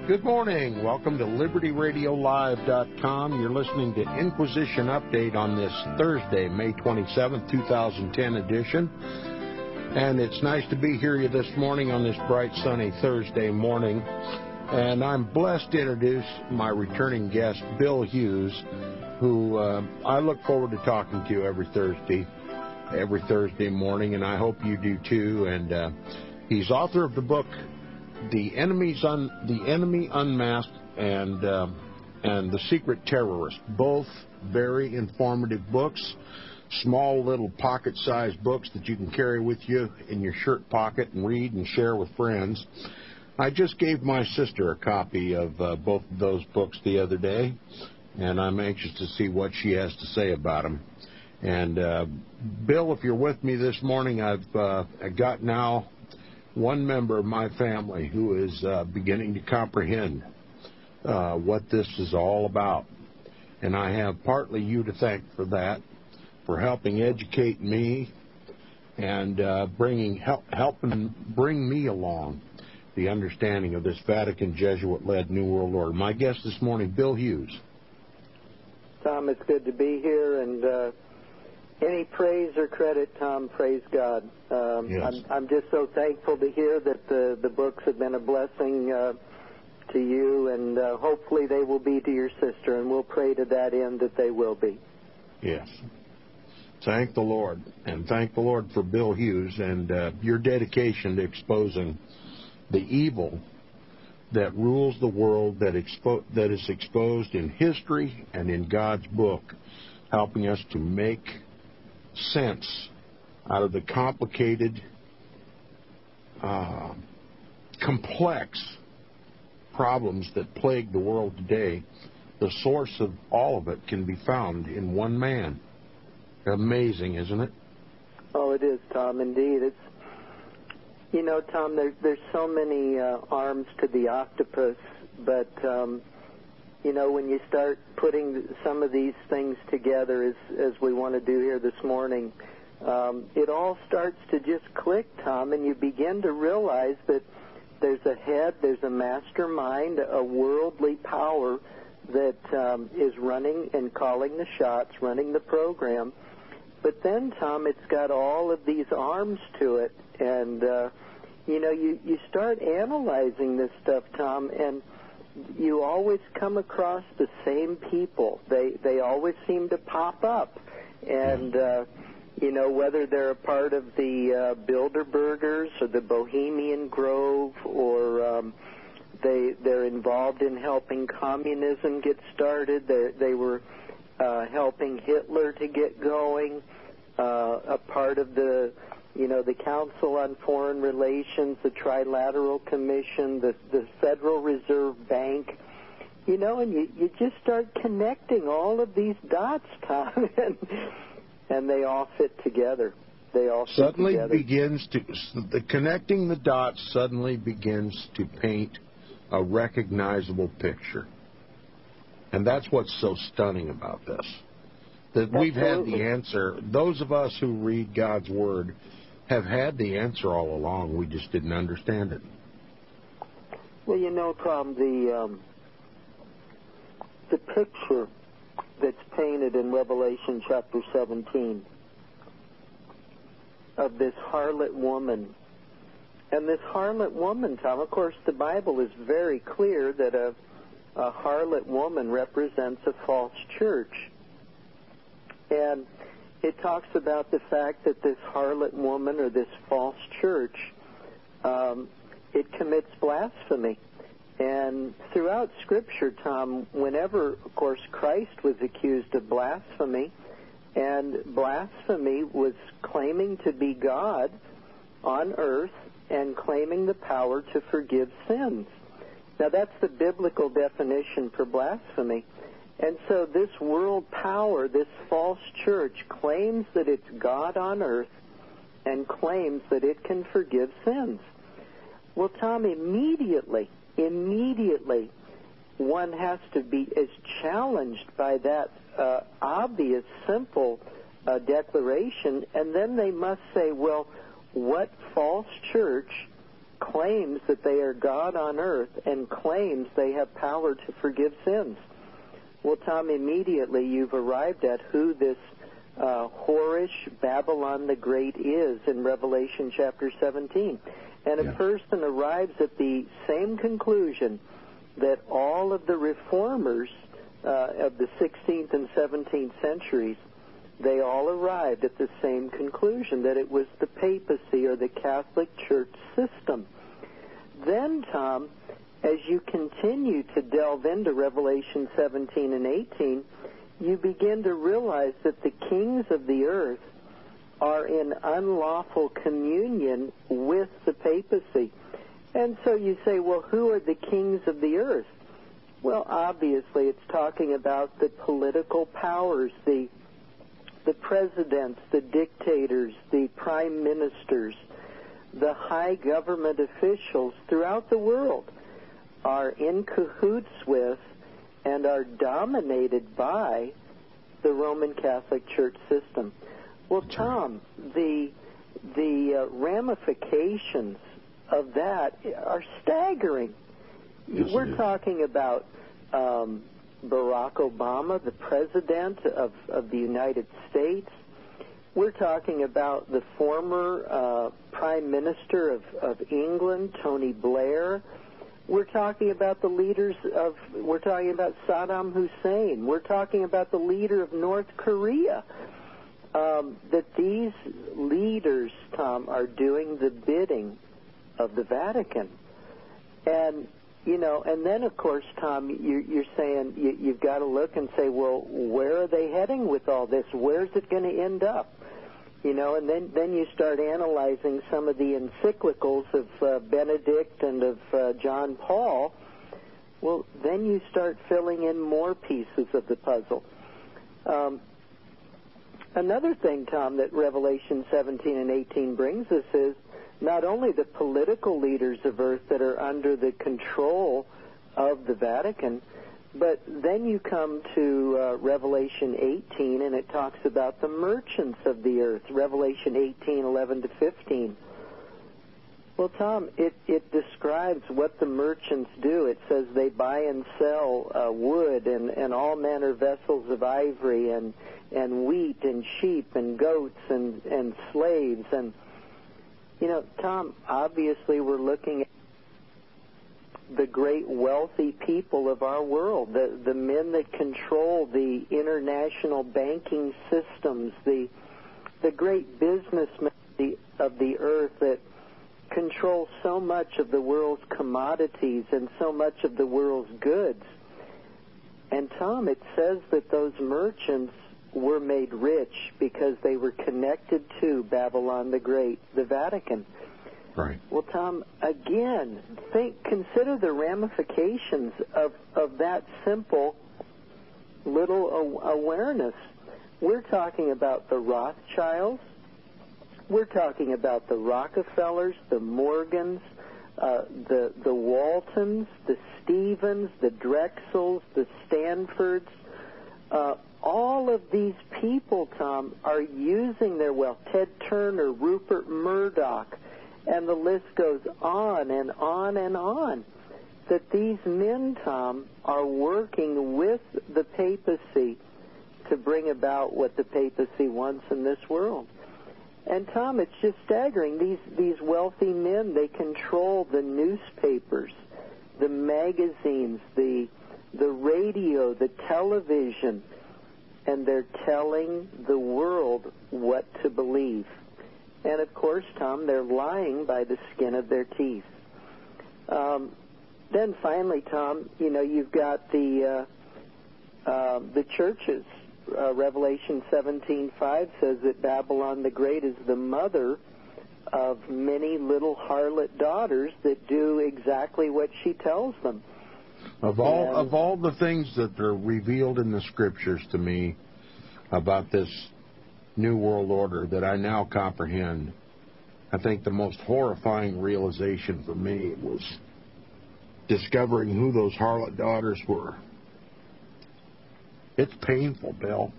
Good morning. Welcome to LibertyRadioLive.com. You're listening to Inquisition Update on this Thursday, May 27th, 2010 edition. And it's nice to be here this morning on this bright, sunny Thursday morning. And I'm blessed to introduce my returning guest, Bill Hughes, who I look forward to talking to every Thursday morning, and I hope you do too. And he's author of the book The Enemy Unmasked and The Secret Terrorist, both very informative books, small little pocket-sized books that you can carry with you in your shirt pocket and read and share with friends. I just gave my sister a copy of both of those books the other day, and I'm anxious to see what she has to say about them. And Bill, if you're with me this morning, I've got now one member of my family who is beginning to comprehend what this is all about. And I have partly you to thank for that, for helping educate me and helping bring me along the understanding of this Vatican Jesuit-led New World Order. My guest this morning, Bill Hughes. Tom, it's good to be here, and any praise or credit, Tom, praise God. Yes. I'm just so thankful to hear that the books have been a blessing to you, and hopefully they will be to your sister, and we'll pray to that end that they will be. Yes. Thank the Lord, and thank the Lord for Bill Hughes and your dedication to exposing the evil that rules the world, that is exposed in history and in God's book, helping us to make sense out of the complicated, complex problems that plague the world today. The source of all of it can be found in one man. Amazing, isn't it? Oh, it is, Tom, indeed. It's, you know, Tom, there's so many arms to the octopus, but you know, when you start putting some of these things together, as we want to do here this morning, it all starts to just click, Tom, and you begin to realize that there's a head, there's a mastermind, a worldly power that is running and calling the shots, running the program. But then, Tom, it's got all of these arms to it, and you know, you start analyzing this stuff, Tom, and you always come across the same people. They always seem to pop up. And, you know, whether they're a part of the Bilderbergers or the Bohemian Grove, or they're involved in helping communism get started. They were helping Hitler to get going, a part of the, you know, the Council on Foreign Relations, the Trilateral Commission, the Federal Reserve Bank, you know, and you just start connecting all of these dots, Tom, and they all fit together. They all fit together. Connecting the dots suddenly begins to paint a recognizable picture. And that's what's so stunning about this. That we've had the answer. Those of us who read God's Word have had the answer all along. We just didn't understand it. Well, you know, Tom, the picture that's painted in Revelation chapter 17 of this harlot woman. And this harlot woman, Tom, of course, the Bible is very clear that a harlot woman represents a false church. And it talks about the fact that this harlot woman or this false church, it commits blasphemy. And throughout Scripture, Tom, whenever, of course, Christ was accused of blasphemy, and blasphemy was claiming to be God on earth and claiming the power to forgive sins. Now, that's the biblical definition for blasphemy. And so this world power, this false church, claims that it's God on earth and claims that it can forgive sins. Well, Tom, immediately, one has to be as challenged by that obvious, simple declaration, and then they must say, well, what false church claims that they are God on earth and claims they have power to forgive sins. Well, Tom, immediately you've arrived at who this whorish Babylon the Great is in Revelation chapter 17. And a person arrives at the same conclusion that all of the reformers of the 16th and 17th centuries, they all arrived at the same conclusion, that it was the papacy or the Catholic Church system. Then, Tom, as you continue to delve into Revelation 17 and 18, you begin to realize that the kings of the earth are in unlawful communion with the papacy. And so you say, well, who are the kings of the earth? Well, obviously it's talking about the political powers, the presidents, the dictators, the prime ministers, the high government officials throughout the world are in cahoots with and are dominated by the Roman Catholic Church system. Well, Tom, the ramifications of that are staggering. Yes, we're talking about Barack Obama, the president of the United States. We're talking about the former Prime Minister of England, Tony Blair. We're talking about we're talking about Saddam Hussein. We're talking about the leader of North Korea. That these leaders, Tom, are doing the bidding of the Vatican. And, and then, of course, Tom, you're saying you've got to look and say, well, where are they heading with all this? Where's it going to end up? And then you start analyzing some of the encyclicals of Benedict and of John Paul. Well, then you start filling in more pieces of the puzzle. Another thing, Tom, that Revelation 17 and 18 brings us is not only the political leaders of earth that are under the control of the Vatican, but then you come to Revelation 18, and it talks about the merchants of the earth, Revelation 18, 11 to 15. Well, Tom, it describes what the merchants do. It says they buy and sell wood and all manner vessels of ivory and wheat and sheep and goats and slaves. And, Tom, obviously we're looking at the great wealthy people of our world, the men that control the international banking systems, the great businessmen of the earth that control so much of the world's commodities and so much of the world's goods. And, Tom, it says that those merchants were made rich because they were connected to Babylon the Great, the Vatican. Right. Well, Tom, again, consider the ramifications of that simple little awareness. We're talking about the Rothschilds. We're talking about the Rockefellers, the Morgans, the Waltons, the Stevens, the Drexels, the Stanfords. All of these people, Tom, are using their wealth. Ted Turner, Rupert Murdoch, and the list goes on and on and on. That these men, Tom, are working with the papacy to bring about what the papacy wants in this world. And, Tom, it's just staggering. These wealthy men, they control the newspapers, the magazines, the radio, the television, and they're telling the world what to believe. And, of course, Tom, they're lying by the skin of their teeth. Then finally, Tom, you've got the churches. Revelation 17:5 says that Babylon the Great is the mother of many little harlot daughters that do exactly what she tells them. Of all the things that are revealed in the Scriptures to me about this New World Order that I now comprehend, I think the most horrifying realization for me was discovering who those harlot daughters were. It's painful, Bill,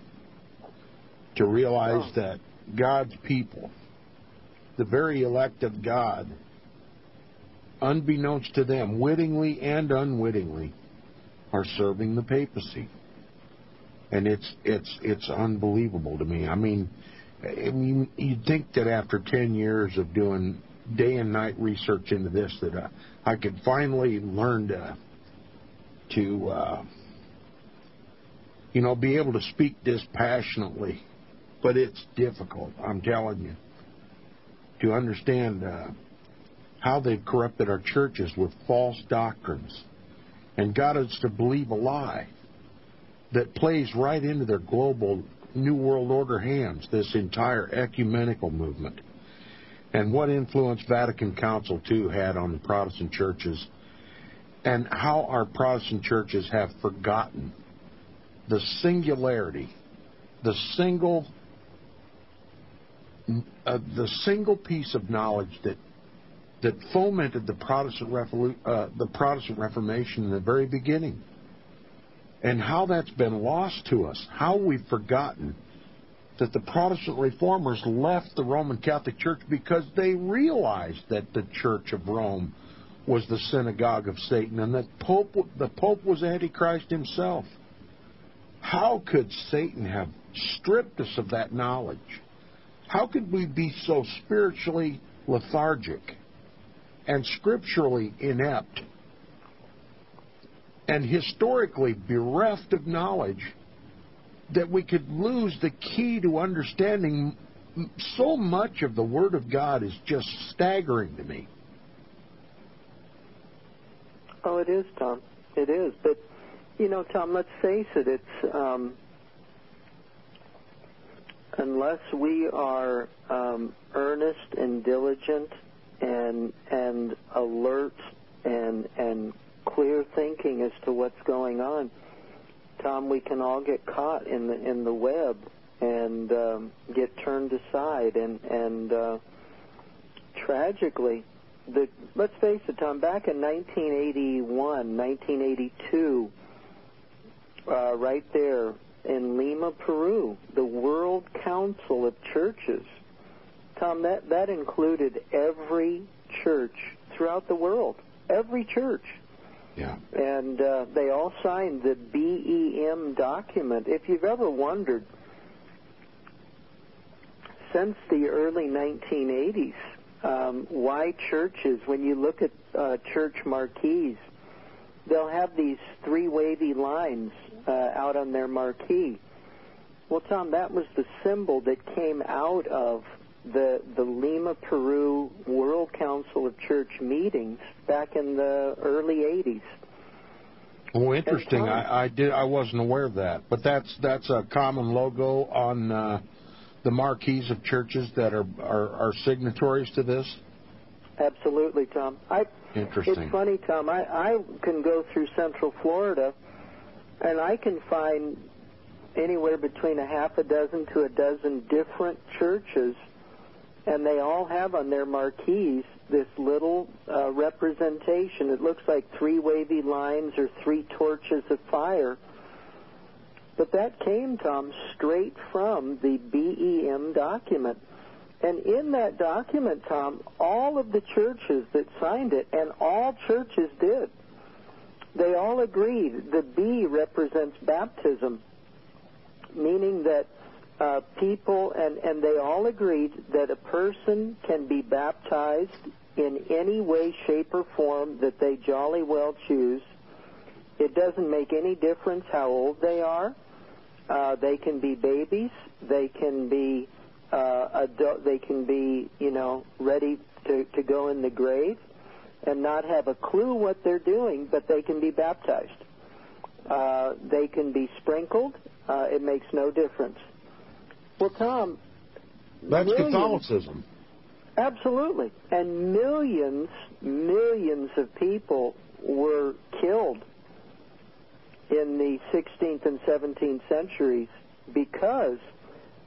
to realize that God's people, the very elect of God, unbeknownst to them, wittingly and unwittingly, are serving the papacy. And it's unbelievable to me. I mean, you'd think that after 10 years of doing day and night research into this, that I could finally learn to be able to speak dispassionately. But it's difficult, I'm telling you, to understand how they've corrupted our churches with false doctrines and got us to believe a lie that plays right into their global New World Order hands, this entire ecumenical movement. And what influence Vatican Council II had on the Protestant churches, and how our Protestant churches have forgotten the singularity, the single piece of knowledge that fomented the Protestant Reformation in the very beginning, and how that's been lost to us, how we've forgotten that the Protestant reformers left the Roman Catholic Church because they realized that the Church of Rome was the synagogue of Satan, and that the Pope was Antichrist himself. How could Satan have stripped us of that knowledge? How could we be so spiritually lethargic and scripturally inept and historically bereft of knowledge that we could lose the key to understanding? So much of the Word of God is just staggering to me. Oh, it is, Tom. It is. But, Tom, let's face it, it's unless we are earnest and diligent and alert and clear thinking as to what's going on, Tom, we can all get caught in the web and get turned aside. And tragically, let's face it, Tom, back in 1981, 1982, right there in Lima, Peru, the World Council of Churches, Tom, that included every church throughout the world, every church. Yeah. And they all signed the BEM document. If you've ever wondered, since the early 1980s, why churches, when you look at church marquees, they'll have these three wavy lines out on their marquee. Well, Tom, that was the symbol that came out of the Lima, Peru World Council of Church meetings back in the early 80s. Oh, interesting. I wasn't aware of that. But that's a common logo on the marquees of churches that are signatories to this? Absolutely, Tom. Interesting. It's funny, Tom. I can go through Central Florida, and I can find anywhere between a half a dozen to a dozen different churches, and they all have on their marquees this little representation. It looks like three wavy lines or three torches of fire. But that came, Tom, straight from the BEM document. And in that document, Tom, all of the churches that signed it, and all churches did, they all agreed. The B represents baptism, meaning that people, and they all agreed that a person can be baptized in any way, shape, or form that they jolly well choose. It doesn't make any difference how old they are. They can be babies. They can be adult. They can be, ready to go in the grave and not have a clue what they're doing, but they can be baptized. They can be sprinkled. It makes no difference. Well, Tom, that's Catholicism. Absolutely. And millions of people were killed in the 16th and 17th centuries because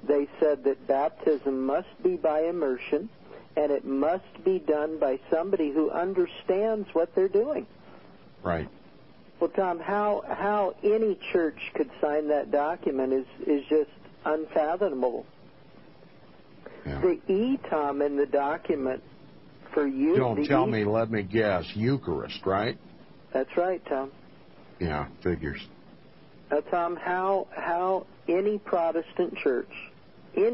they said that baptism must be by immersion, and it must be done by somebody who understands what they're doing. Right. Well, Tom, how any church could sign that document is just unfathomable. Yeah. The E, Tom, in the document for you... Don't tell me, let me guess. Eucharist, right? That's right, Tom. Yeah, figures. Now, Tom, how any Protestant church, could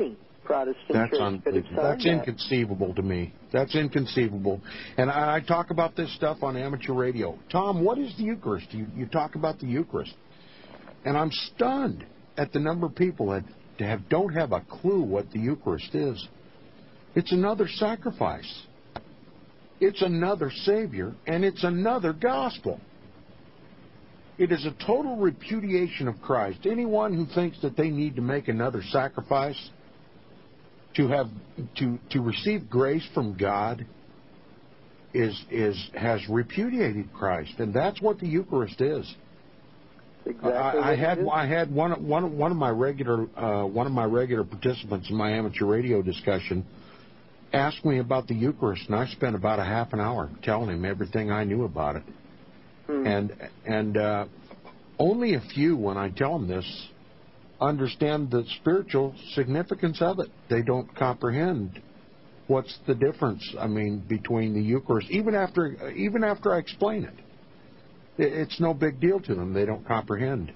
have signed that's inconceivable to me. That's inconceivable. And I talk about this stuff on amateur radio. Tom, what is the Eucharist? You talk about the Eucharist. And I'm stunned at the number of people that don't have a clue what the Eucharist is. It's another sacrifice. It's another Savior, and it's another gospel. It is a total repudiation of Christ. Anyone who thinks that they need to make another sacrifice to receive grace from God has repudiated Christ, and that's what the Eucharist is. Exactly. I had one of my regular participants in my amateur radio discussion asked me about the Eucharist, and I spent about a half an hour telling him everything I knew about it. And only a few, when I tell them this, understand the spiritual significance of it. They don't comprehend what's the difference, between the Eucharist. Even after I explain it, it's no big deal to them. They don't comprehend.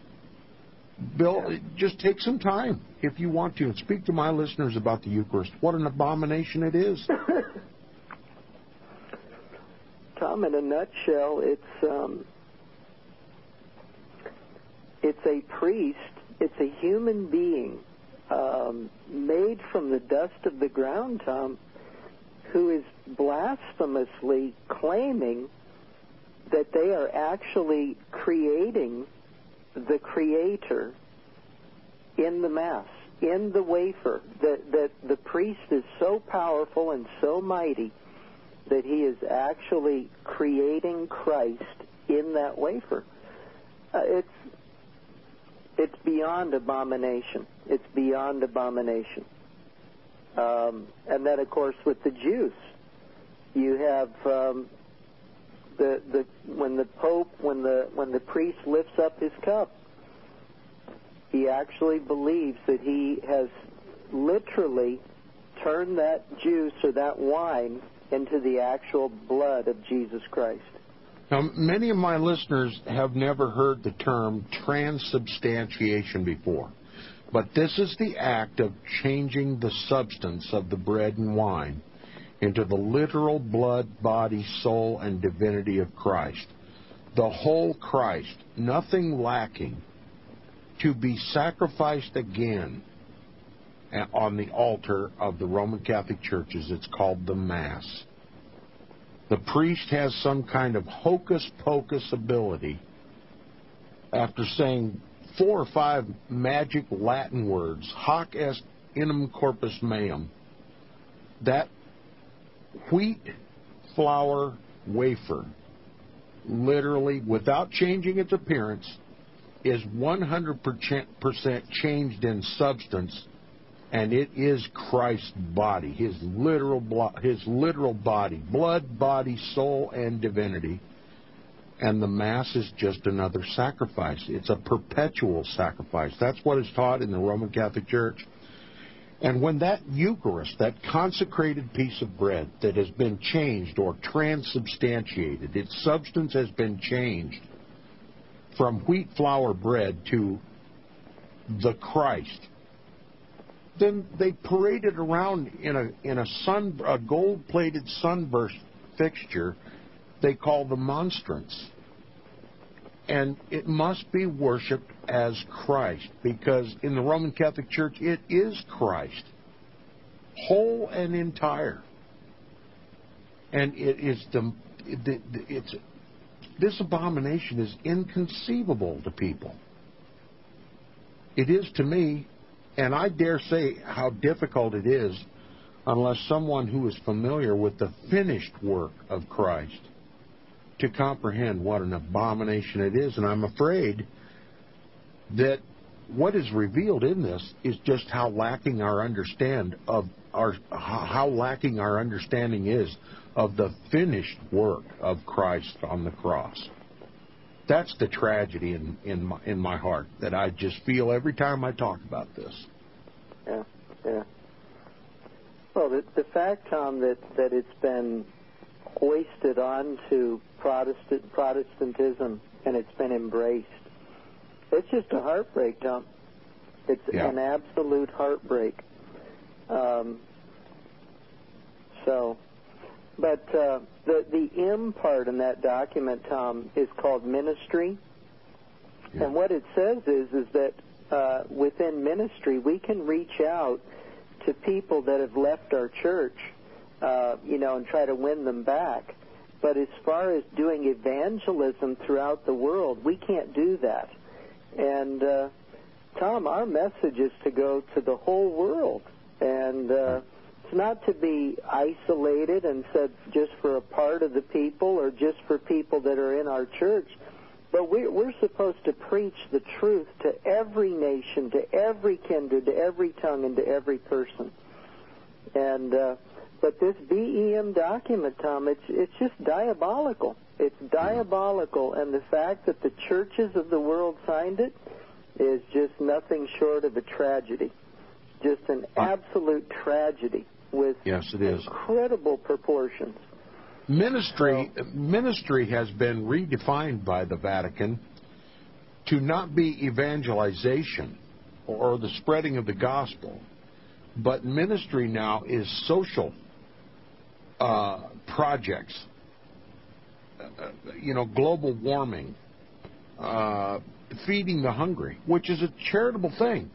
Bill, just take some time, if you want to, and speak to my listeners about the Eucharist. What an abomination it is. Tom, in a nutshell, it's a priest, it's a human being made from the dust of the ground, Tom, who is blasphemously claiming that they are actually creating the Creator in the Mass, in the wafer, that the priest is so powerful and so mighty that he is actually creating Christ in that wafer. It's beyond abomination. It's beyond abomination. And then, of course, with the Jews, you have when the priest lifts up his cup, he actually believes that he has literally turned that juice or that wine into the actual blood of Jesus Christ. Now, many of my listeners have never heard the term transubstantiation before, but this is the act of changing the substance of the bread and wine into the literal blood, body, soul, and divinity of Christ. The whole Christ, nothing lacking, to be sacrificed again on the altar of the Roman Catholic Churches. It's called the Mass. The priest has some kind of hocus-pocus ability, after saying 4 or 5 magic Latin words, hoc est inem corpus meum, that wheat flour wafer, literally, without changing its appearance, is 100% changed in substance, and it is Christ's body, his literal body, blood, body, soul, and divinity. And the Mass is just another sacrifice. It's a perpetual sacrifice. That's what is taught in the Roman Catholic Church. And when that Eucharist, that consecrated piece of bread that has been changed or transubstantiated, its substance has been changed from wheat flour bread to the Christ, then they parade it around in a gold-plated sunburst fixture they call the monstrance. And it must be worshipped as Christ, because in the Roman Catholic Church it is Christ, whole and entire. And this abomination is inconceivable to people. It is to me, and I dare say how difficult it is unless someone who is familiar with the finished work of Christ to comprehend what an abomination it is. And I'm afraid that what is revealed in this is just how lacking our understanding is of the finished work of Christ on the cross. That's the tragedy in my heart that I just feel every time I talk about this. Yeah. Well, the fact, Tom, that it's been hoisted onto Protestantism, and it's been embraced. It's just a heartbreak, Tom. It's an absolute heartbreak. But the M part in that document, Tom, is called ministry. Yeah. And what it says is that within ministry, we can reach out to people that have left our church, and try to win them back. But as far as doing evangelism throughout the world, we can't do that. And, Tom, our message is to go to the whole world. And it's not to be isolated and said just for a part of the people or just for people that are in our church. But we're supposed to preach the truth to every nation, to every kindred, to every tongue, and to every person. And but this BEM document, Tom, it's just diabolical. It's diabolical, and the fact that the churches of the world signed it is just nothing short of a tragedy. Just an absolute tragedy with incredible proportions. Ministry has been redefined by the Vatican to not be evangelization or the spreading of the gospel, but ministry now is social projects, global warming, feeding the hungry, which is a charitable thing.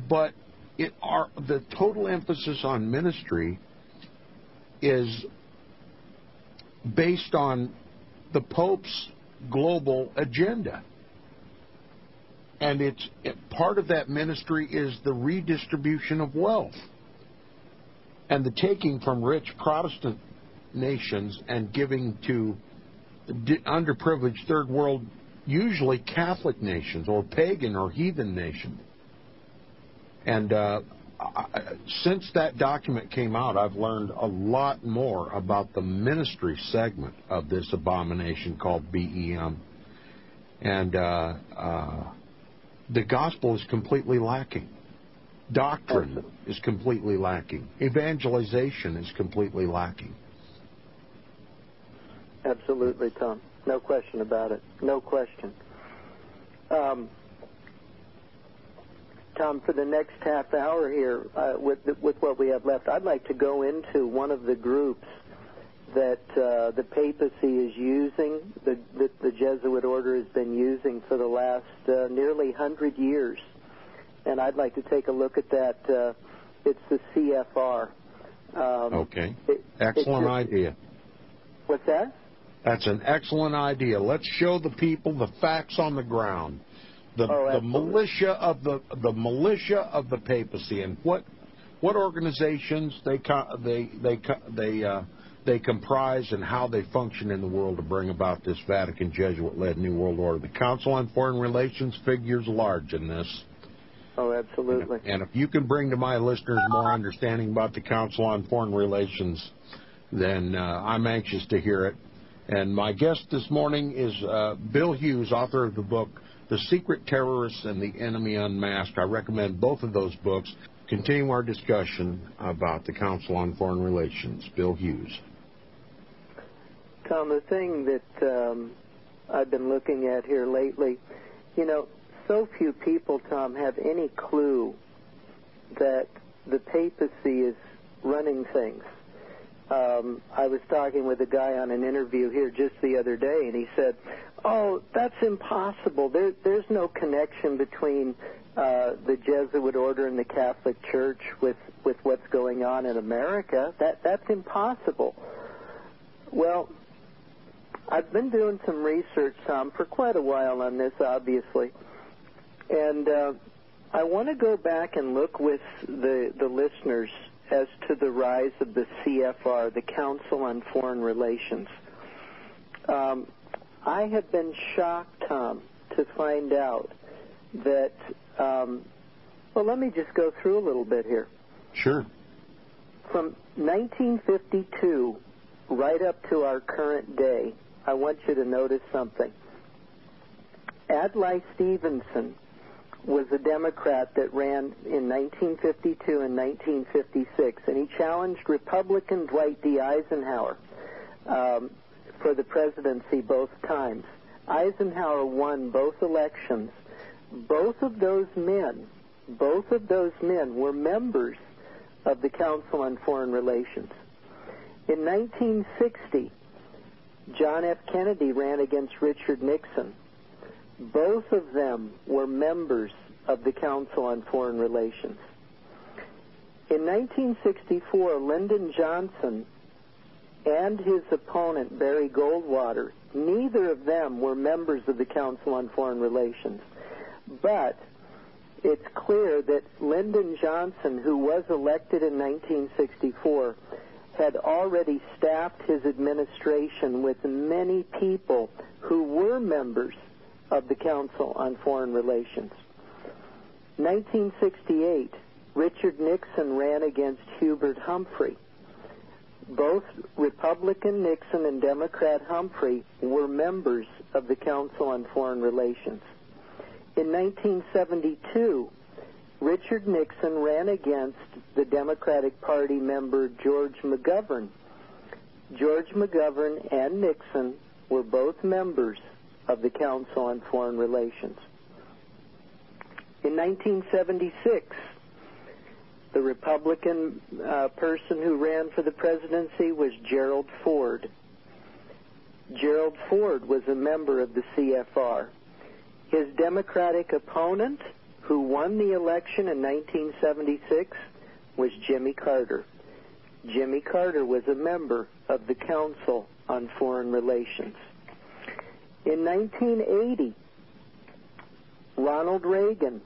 But the total emphasis on ministry is based on the Pope's global agenda. And part of that ministry is the redistribution of wealth and the taking from rich Protestant nations and giving to underprivileged third world, usually Catholic nations or pagan or heathen nations. And since that document came out, I've learned a lot more about the ministry segment of this abomination called BEM. And the gospel is completely lacking. Doctrine is completely lacking. Evangelization is completely lacking. Absolutely, Tom. No question about it. No question. Tom, for the next half hour here, with what we have left, I'd like to go into one of the groups that the papacy is using, the Jesuit order has been using for the last nearly 100 years. And I'd like to take a look at that. It's the CFR. Okay. Excellent idea. What's that? That's an excellent idea. Let's show the people the facts on the ground. The militia of the papacy and what organizations they comprise and how they function in the world to bring about this Vatican Jesuit-led New World Order. The Council on Foreign Relations figures large in this. Oh, absolutely. And if you can bring to my listeners more understanding about the Council on Foreign Relations, then I'm anxious to hear it. And my guest this morning is Bill Hughes, author of the book The Secret Terrorists and the Enemy Unmasked. I recommend both of those books. Continue our discussion about the Council on Foreign Relations. Bill Hughes. Tom, the thing that I've been looking at here lately, so few people, Tom, have any clue that the papacy is running things. I was talking with a guy on an interview here just the other day, and he said, "Oh, that's impossible. There's no connection between the Jesuit order and the Catholic Church with what's going on in America. That's impossible." Well, I've been doing some research, Tom, for quite a while on this, obviously. And I want to go back and look with the listeners as to the rise of the CFR, the Council on Foreign Relations. I have been shocked, Tom, to find out that, let me just go through a little bit here. Sure. From 1952 right up to our current day, I want you to notice something. Adlai Stevenson was a Democrat that ran in 1952 and 1956, and he challenged Republican Dwight D. Eisenhower for the presidency both times. Eisenhower won both elections. Both of those men were members of the Council on Foreign Relations. In 1960, John F. Kennedy ran against Richard Nixon. Both of them were members of the Council on Foreign Relations. In 1964, Lyndon Johnson and his opponent, Barry Goldwater, neither of them were members of the Council on Foreign Relations. But it's clear that Lyndon Johnson, who was elected in 1964, had already staffed his administration with many people who were members of the Council on Foreign Relations. 1968, Richard Nixon ran against Hubert Humphrey. Both Republican Nixon and Democrat Humphrey were members of the Council on Foreign Relations. In 1972, Richard Nixon ran against the Democratic Party member George McGovern. George McGovern and Nixon were both members of the Council on Foreign Relations. In 1976, the Republican person who ran for the presidency was Gerald Ford. Gerald Ford was a member of the CFR. His Democratic opponent, who won the election in 1976, was Jimmy Carter. Jimmy Carter was a member of the Council on Foreign Relations. In 1980, Ronald Reagan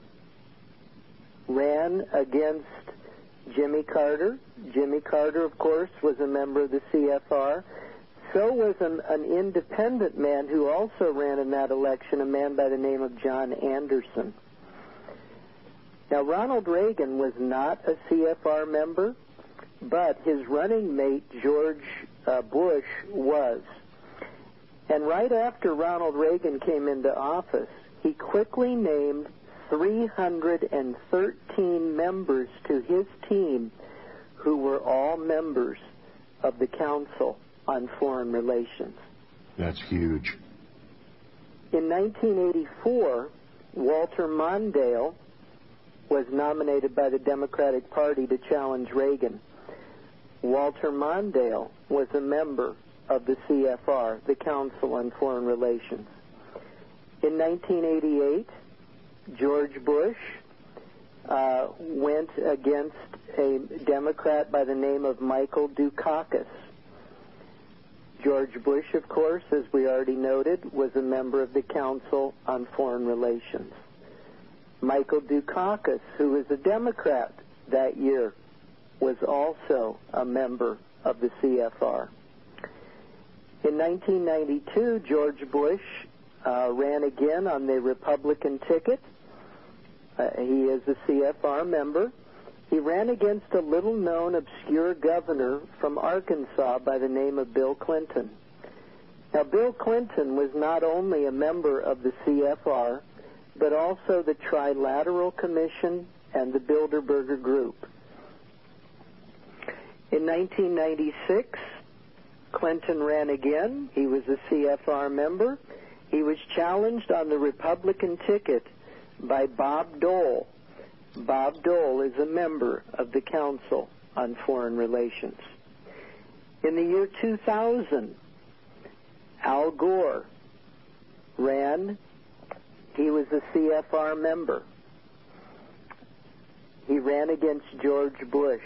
ran against Jimmy Carter. Jimmy Carter, of course, was a member of the CFR. So was an independent man who also ran in that election, a man by the name of John Anderson. Now, Ronald Reagan was not a CFR member, but his running mate, George Bush, was. And right after Ronald Reagan came into office, he quickly named 313 members to his team who were all members of the Council on Foreign Relations. That's huge. In 1984, Walter Mondale was nominated by the Democratic Party to challenge Reagan. Walter Mondale was a member of the CFR, the Council on Foreign Relations. In 1988, George Bush went against a Democrat by the name of Michael Dukakis. George Bush, of course, as we already noted, was a member of the Council on Foreign Relations. Michael Dukakis, who was a Democrat that year, was also a member of the CFR. In 1992, George Bush ran again on the Republican ticket. He is a CFR member. He ran against a little-known, obscure governor from Arkansas by the name of Bill Clinton. Now, Bill Clinton was not only a member of the CFR, but also the Trilateral Commission and the Bilderberger Group. In 1996, Clinton ran again. He was a CFR member. He was challenged on the Republican ticket by Bob Dole. Bob Dole is a member of the Council on Foreign Relations. In the year 2000, Al Gore ran. He was a CFR member. He ran against George Bush,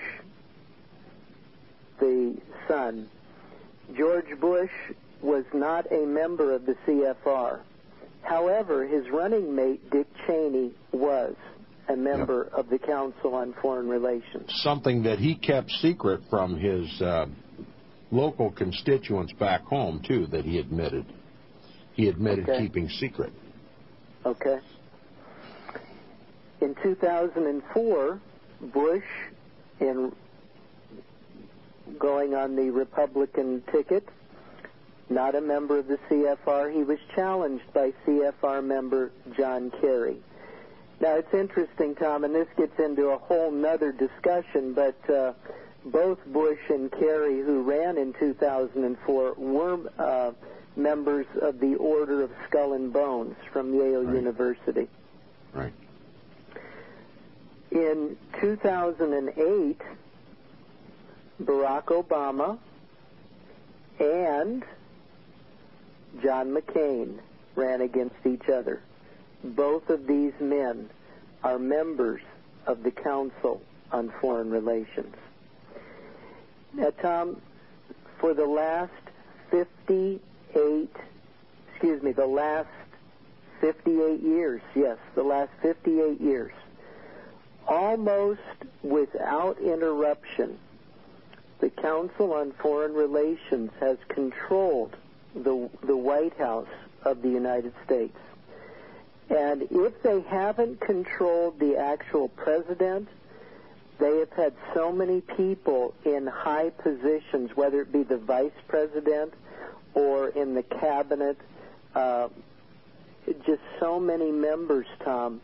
the son. George Bush was not a member of the CFR. However, his running mate, Dick Cheney, was a member of the Council on Foreign Relations. Something that he kept secret from his local constituents back home, too, that he admitted. He admitted keeping secret. Okay. In 2004, Bush, in going on the Republican ticket, not a member of the CFR, he was challenged by CFR member John Kerry. Now, it's interesting, Tom, and this gets into a whole nother discussion, but both Bush and Kerry, who ran in 2004, were members of the Order of Skull and Bones from Yale University. Right. In 2008, Barack Obama and John McCain ran against each other. Both of these men are members of the Council on Foreign Relations. Now, Tom, for the last 58 years, almost without interruption, the Council on Foreign Relations has controlled the White House of the United States. And if they haven't controlled the actual president, they have had so many people in high positions, whether it be the vice president or in the cabinet, just so many members, Tom,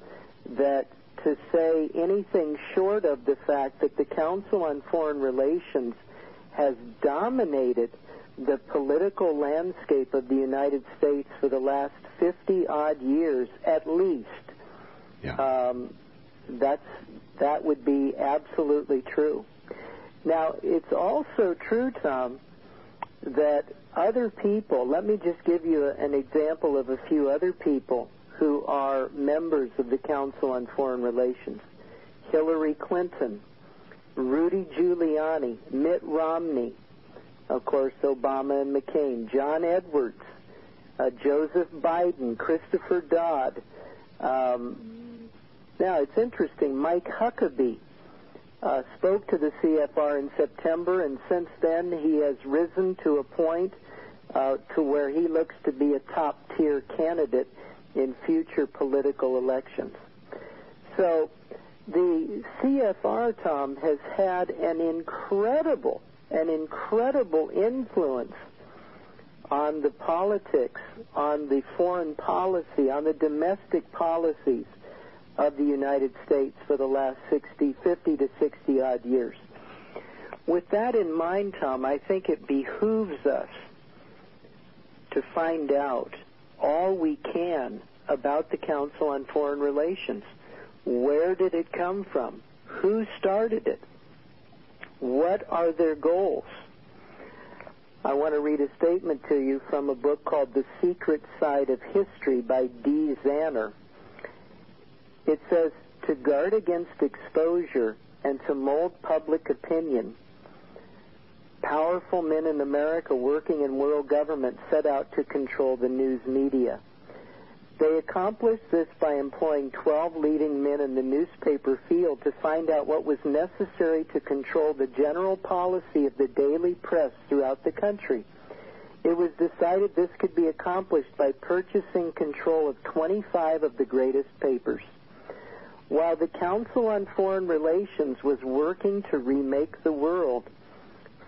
that to say anything short of the fact that the Council on Foreign Relations has dominated the political landscape of the United States for the last 50-odd years, at least, that would be absolutely true. Now, it's also true, Tom, that other people, let me just give you an example of a few other people who are members of the Council on Foreign Relations. Hillary Clinton, Rudy Giuliani, Mitt Romney, of course, Obama and McCain, John Edwards, Joseph Biden, Christopher Dodd. Now, it's interesting, Mike Huckabee spoke to the CFR in September, and since then he has risen to a point to where he looks to be a top-tier candidate in future political elections. So the CFR, Tom, has had an incredible influence on the politics, on the foreign policy, on the domestic policies of the United States for the last 50 to 60-odd years. With that in mind, Tom, I think it behooves us to find out all we can about the Council on Foreign Relations. Where did it come from? Who started it? What are their goals? I want to read a statement to you from a book called The Secret Side of History by D. Zanner. It says, to guard against exposure and to mold public opinion, powerful men in America working in world government set out to control the news media. They accomplished this by employing 12 leading men in the newspaper field to find out what was necessary to control the general policy of the daily press throughout the country. It was decided this could be accomplished by purchasing control of 25 of the greatest papers. While the Council on Foreign Relations was working to remake the world,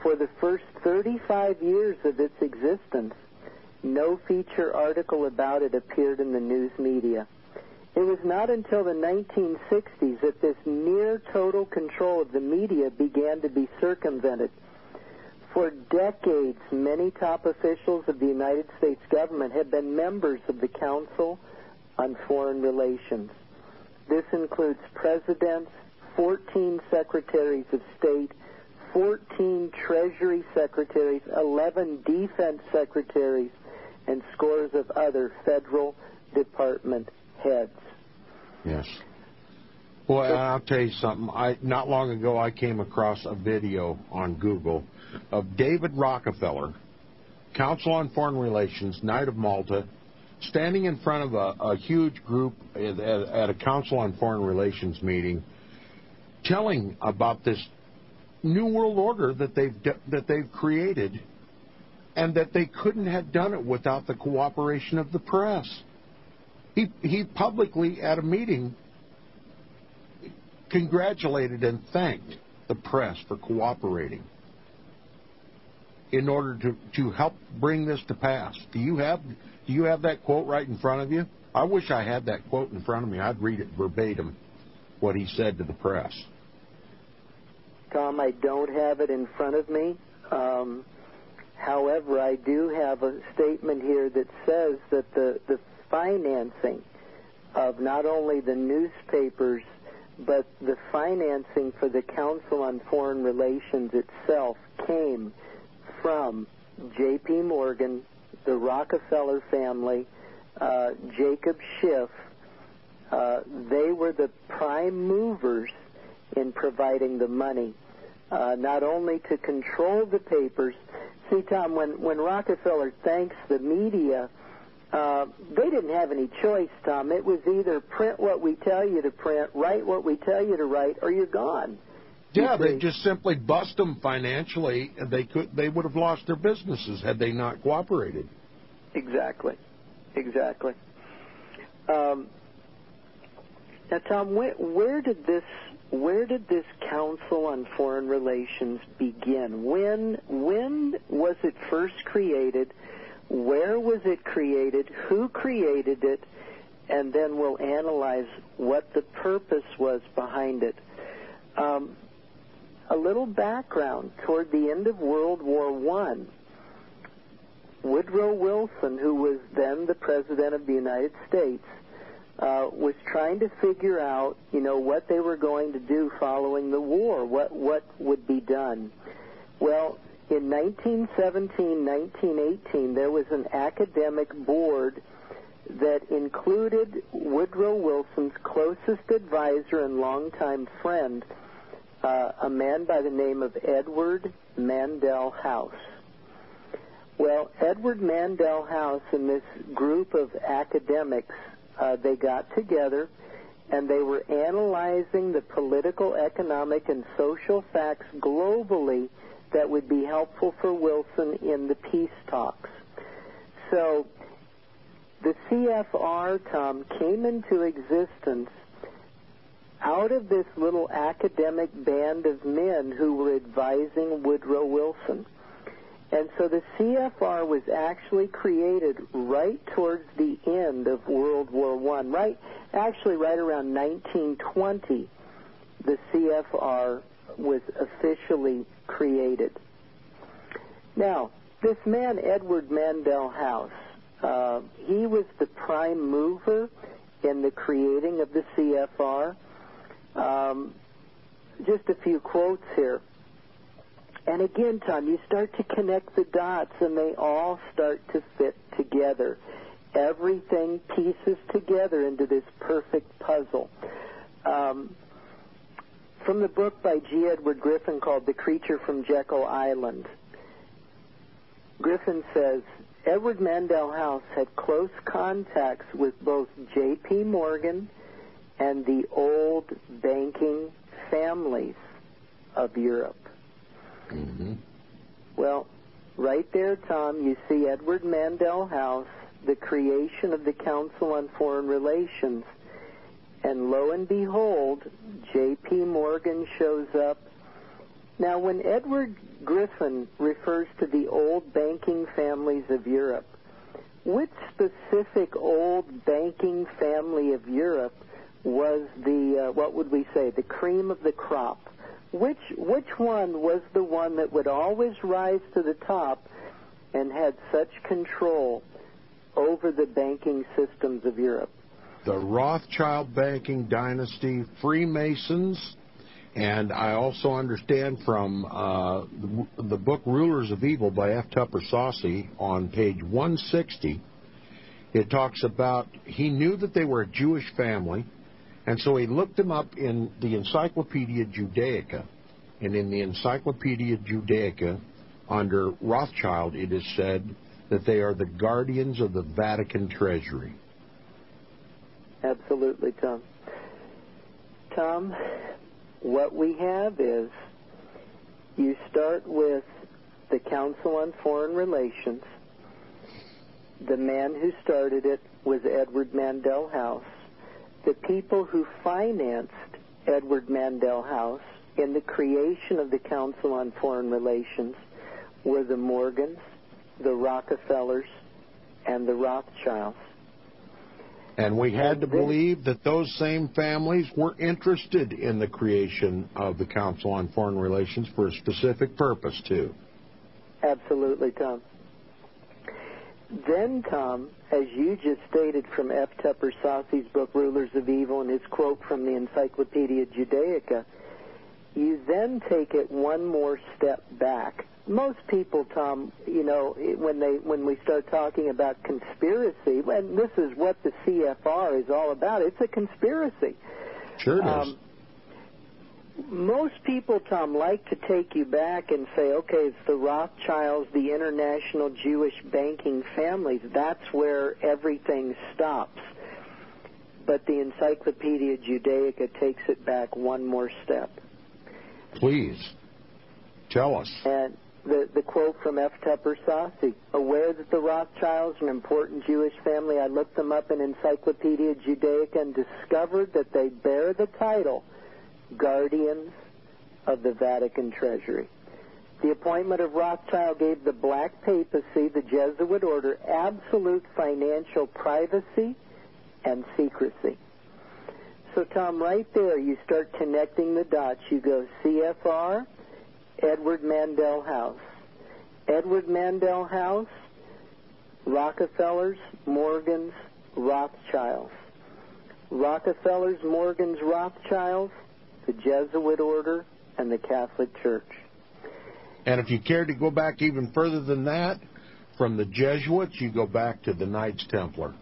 for the first 35 years of its existence, no feature article about it appeared in the news media. It was not until the 1960s that this near total control of the media began to be circumvented. For decades, many top officials of the United States government have been members of the Council on Foreign Relations. This includes presidents, 14 secretaries of state, 14 Treasury secretaries, 11 defense secretaries, and scores of other federal department heads. Yes. Well, I'll tell you something. Not long ago, I came across a video on Google of David Rockefeller, Council on Foreign Relations, Knight of Malta, standing in front of a huge group at a Council on Foreign Relations meeting, telling about this new world order that they've created, and that they couldn't have done it without the cooperation of the press. He publicly, at a meeting, congratulated and thanked the press for cooperating in order to help bring this to pass. Do you have that quote right in front of you? I wish I had that quote in front of me. I'd read it verbatim, what he said to the press. Tom, I don't have it in front of me. However, I do have a statement here that says that the financing of not only the newspapers, but the financing for the Council on Foreign Relations itself came from J.P. Morgan, the Rockefeller family, Jacob Schiff. They were the prime movers in providing the money, not only to control the papers. See, Tom, when Rockefeller thanks the media, they didn't have any choice, Tom. It was either print what we tell you to print, write what we tell you to write, or you're gone. Yeah, they just simply bust them financially. They would have lost their businesses had they not cooperated. Exactly. Now, Tom, where did this Council on Foreign Relations begin? When was it first created? Where was it created? Who created it? And then we'll analyze what the purpose was behind it. A little background. Toward the end of World War I, Woodrow Wilson, who was then the President of the United States, was trying to figure out, what they were going to do following the war, what would be done. Well, in 1917, 1918, there was an academic board that included Woodrow Wilson's closest advisor and longtime friend, a man by the name of Edward Mandell House. Well, Edward Mandell House and this group of academics, they got together and they were analyzing the political, economic, and social facts globally that would be helpful for Wilson in the peace talks. So the CFR, Tom, came into existence out of this little academic band of men who were advising Woodrow Wilson. And so the CFR was actually created right towards the end of World War I. Right around 1920, the CFR was officially created. Now, this man, Edward Mandell House, he was the prime mover in the creating of the CFR. Just a few quotes here. And again, Tom, you start to connect the dots, and they all start to fit together. Everything pieces together into this perfect puzzle. From the book by G. Edward Griffin called The Creature from Jekyll Island, Griffin says, Edward Mandell House had close contacts with both J.P. Morgan and the old banking families of Europe. Mm-hmm. Well, right there, Tom, you see Edward Mandell House, the creation of the Council on Foreign Relations, and lo and behold, J.P. Morgan shows up. Now, when Edward Griffin refers to the old banking families of Europe, which specific old banking family of Europe was the, the cream of the crop? Which one was the one that would always rise to the top and had such control over the banking systems of Europe? The Rothschild banking dynasty, Freemasons, and I also understand from the book Rulers of Evil by F. Tupper Saucy on page 160, it talks about he knew that they were a Jewish family, and so he looked them up in the Encyclopedia Judaica. And in the Encyclopedia Judaica, under Rothschild, it is said that they are the guardians of the Vatican treasury. Absolutely, Tom. Tom, what we have is you start with the Council on Foreign Relations. The man who started it was Edward Mandell House. The people who financed Edward Mandell House in the creation of the Council on Foreign Relations were the Morgans, the Rockefellers, and the Rothschilds. And we had to believe that those same families were interested in the creation of the Council on Foreign Relations for a specific purpose, too. Absolutely, Tom. Then, Tom, as you just stated from F. Tupper Saucy's book, Rulers of Evil, and his quote from the Encyclopedia Judaica, you then take it one more step back. Most people, Tom, you know, when we start talking about conspiracy, and this is what the CFR is all about, it's a conspiracy. Sure it is. Most people, Tom, like to take you back and say, okay, it's the Rothschilds, the international Jewish banking families. That's where everything stops. But the Encyclopedia Judaica takes it back one more step. Please, tell us. And the quote from F. Tupper Saucy, aware that the Rothschilds are an important Jewish family, I looked them up in Encyclopedia Judaica and discovered that they bear the title Guardians of the Vatican Treasury. The appointment of Rothschild gave the Black Papacy, the Jesuit order, absolute financial privacy and secrecy. So, Tom, right there, you start connecting the dots. You go CFR, Edward Mandel House. Edward Mandel House, Rockefellers, Morgans, Rothschilds. Rockefellers, Morgans, Rothschilds, the Jesuit order, and the Catholic Church. And if you care to go back even further than that, from the Jesuits, you go back to the Knights Templar.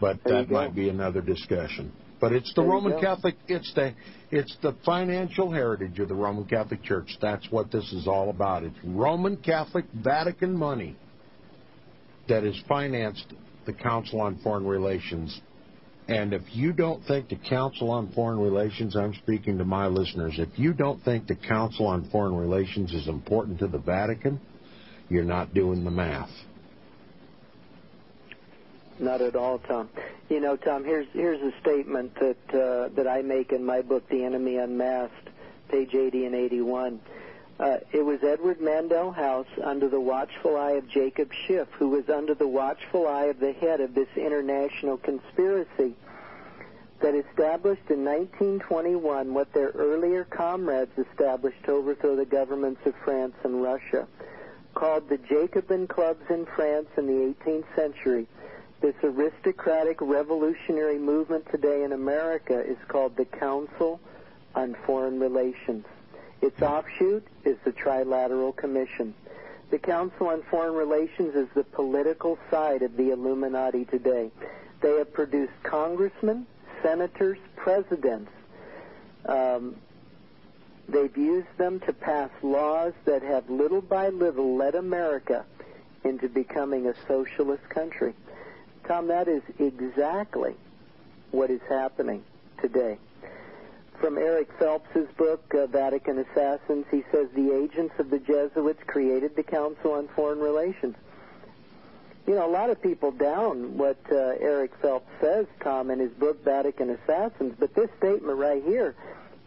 But that might be another discussion. But it's the Roman Catholic, it's the financial heritage of the Roman Catholic Church. That's what this is all about. It's Roman Catholic Vatican money that has financed the Council on Foreign Relations. And if you don't think the Council on Foreign Relations, I'm speaking to my listeners, if you don't think the Council on Foreign Relations is important to the Vatican, you're not doing the math. Not at all, Tom. You know, Tom, here's a statement that I make in my book, The Enemy Unmasked, page 80 and 81. It was Edward Mandel House, under the watchful eye of Jacob Schiff, who was under the watchful eye of the head of this international conspiracy, that established in 1921 what their earlier comrades established to overthrow the governments of France and Russia, called the Jacobin clubs in France in the 18th century. This aristocratic revolutionary movement today in America is called the Council on Foreign Relations. Its offshoot is the Trilateral Commission. The Council on Foreign Relations is the political side of the Illuminati today. They have produced congressmen, senators, presidents. They've used them to pass laws that have little by little led America into becoming a socialist country. Tom, that is exactly what is happening today. From Eric Phelps's book, Vatican Assassins, he says the agents of the Jesuits created the Council on Foreign Relations. You know, a lot of people down what Eric Phelps says, Tom, in his book, Vatican Assassins, but this statement right here,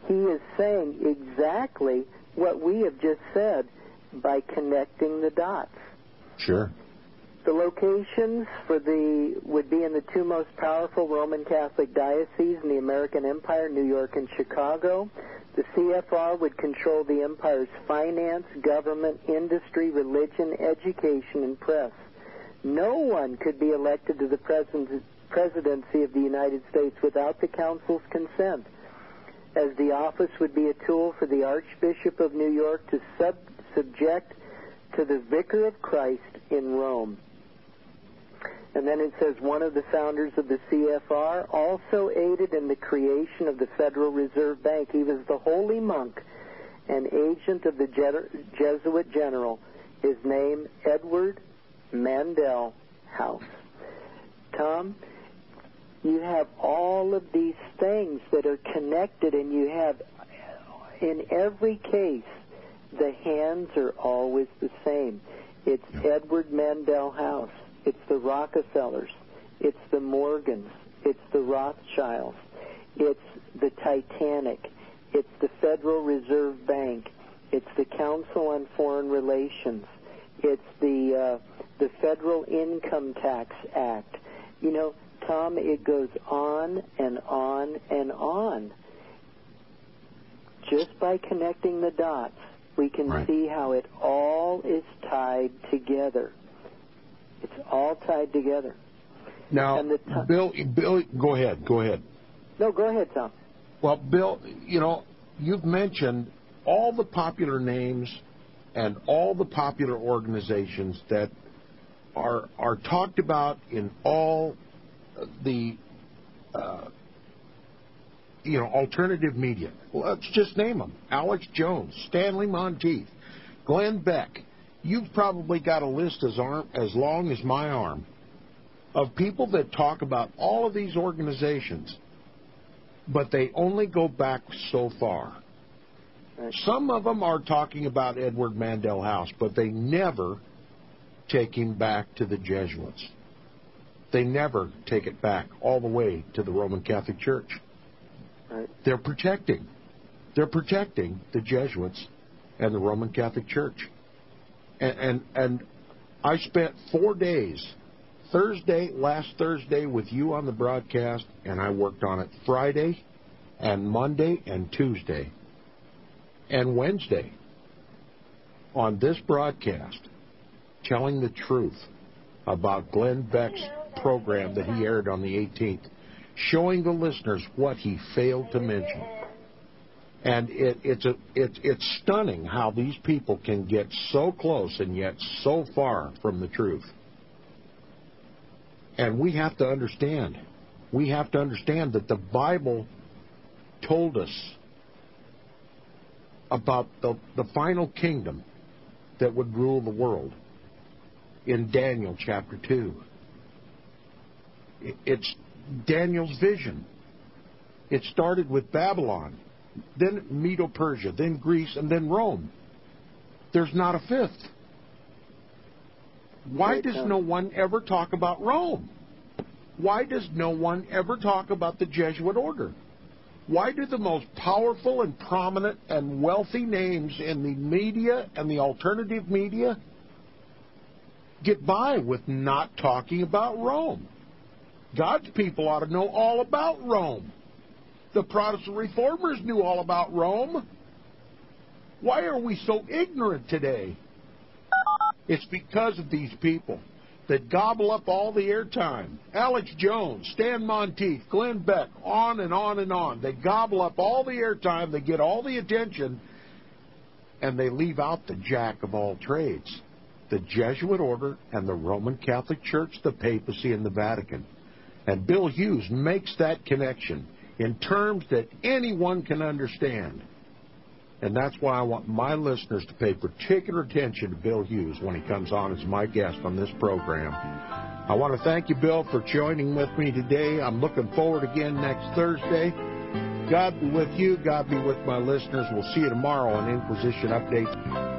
he is saying exactly what we have just said by connecting the dots. Sure. The locations would be in the two most powerful Roman Catholic dioceses in the American Empire, New York and Chicago. The CFR would control the empire's finance, government, industry, religion, education, and press. No one could be elected to the presidency of the United States without the Council's consent, as the office would be a tool for the Archbishop of New York to subject to the Vicar of Christ in Rome. And then it says one of the founders of the CFR also aided in the creation of the Federal Reserve Bank. He was the holy monk and agent of the Jesuit general. His name, Edward Mandel House. Tom, you have all of these things that are connected, and you have, in every case, the hands are always the same. It's Edward Mandel House. It's the Rockefellers. It's the Morgans. It's the Rothschilds. It's the Titanic. It's the Federal Reserve Bank. It's the Council on Foreign Relations. It's the Federal Income Tax Act. You know, Tom, it goes on and on and on. Just by connecting the dots, we can see how it all is tied together. It's all tied together. Now, Bill, go ahead. No, go ahead, Tom. Well, Bill, you know, you've mentioned all the popular names and all the popular organizations that are talked about in all the alternative media. Let's just name them: Alex Jones, Stanley Monteith, Glenn Beck. You've probably got a list as long as my arm of people that talk about all of these organizations, but they only go back so far. Some of them are talking about Edward Mandell House, but they never take him back to the Jesuits. They never take it back all the way to the Roman Catholic Church. They're protecting the Jesuits and the Roman Catholic Church. And I spent 4 days, last Thursday with you on the broadcast, and I worked on it Friday and Monday and Tuesday and Wednesday on this broadcast, telling the truth about Glenn Beck's program that he aired on the 18th, showing the listeners what he failed to mention. And it's stunning how these people can get so close and yet so far from the truth. And we have to understand that the Bible told us about the final kingdom that would rule the world in Daniel chapter 2. It's Daniel's vision. It started with Babylon, then Medo-Persia, then Greece, and then Rome. There's not a fifth. Why does no one ever talk about Rome? Why does no one ever talk about the Jesuit order? Why do the most powerful and prominent and wealthy names in the media and the alternative media get by with not talking about Rome? God's people ought to know all about Rome. The Protestant reformers knew all about Rome. Why are we so ignorant today? It's because of these people that gobble up all the airtime. Alex Jones, Stan Monteith, Glenn Beck, on and on and on. They gobble up all the airtime, they get all the attention, and they leave out the jack of all trades, the Jesuit order and the Roman Catholic Church, the papacy, and the Vatican. And Bill Hughes makes that connection in terms that anyone can understand. And that's why I want my listeners to pay particular attention to Bill Hughes when he comes on as my guest on this program. I want to thank you, Bill, for joining with me today. I'm looking forward again next Thursday. God be with you. God be with my listeners. We'll see you tomorrow on Inquisition Update.